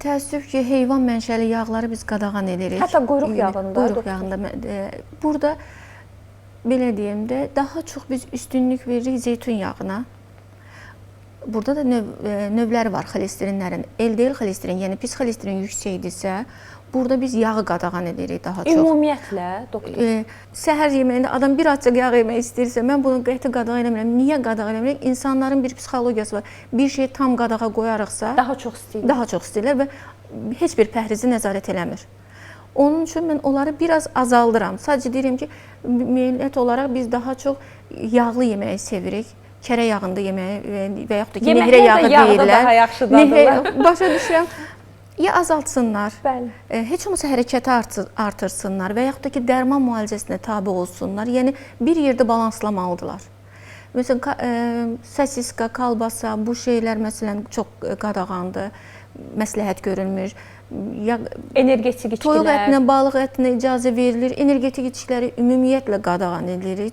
Təəssüf ki, heyvan mənşəli yağları biz qadağan edirik. Hətta quyruq yağında. Quyruq yağında. Burada belə deyim də, daha çox biz üstünlük veririk zeytun yağına. Burada da növləri var xolesterinlərin. LDL xolesterin, yəni pis xolesterin yüksəkdirsə, burada biz yağı qadağan edirik daha çox. Ümumiyyətlə, doktor. Səhər yeməyində adam bir açıq yağ yemək istəyirsə, mən bunu qəti qadağan eləmirəm. Niyə qadağan eləmirəm? İnsanların bir psixologiyası var. Bir şey tam qadağa qoyarıqsa, daha çox istəyirlər. Daha çox istəyirlər və heç bir pəhrizi nəzarət eləmir. Onun üçün mən onları biraz azaldıram. Sadəcə deyirəm ki, millət olaraq biz daha çox yağlı yeməyi sevirik. Kərə yağında yeməyi və yaxud da ki, nehrə yağı deyirlər. Daha yaxşıdadırlar. Başa düşürəm. Ya azaltsınlar, Bəli. Heç olmasa hərəkəti artırsınlar və yaxud da ki, dərman müalicəsinə tabe olsunlar. Yəni, bir yerdə balanslamalıdırlar. Məsələn, sosiska, kalbasa, bu şeylər məsələn çox qadağandır, məsləhət görülmür. Energetik içkilər. Toyuq ətinə, balıq ətinə icazə verilir. Energetik içkiləri ümumiyyətlə qadağan edilir.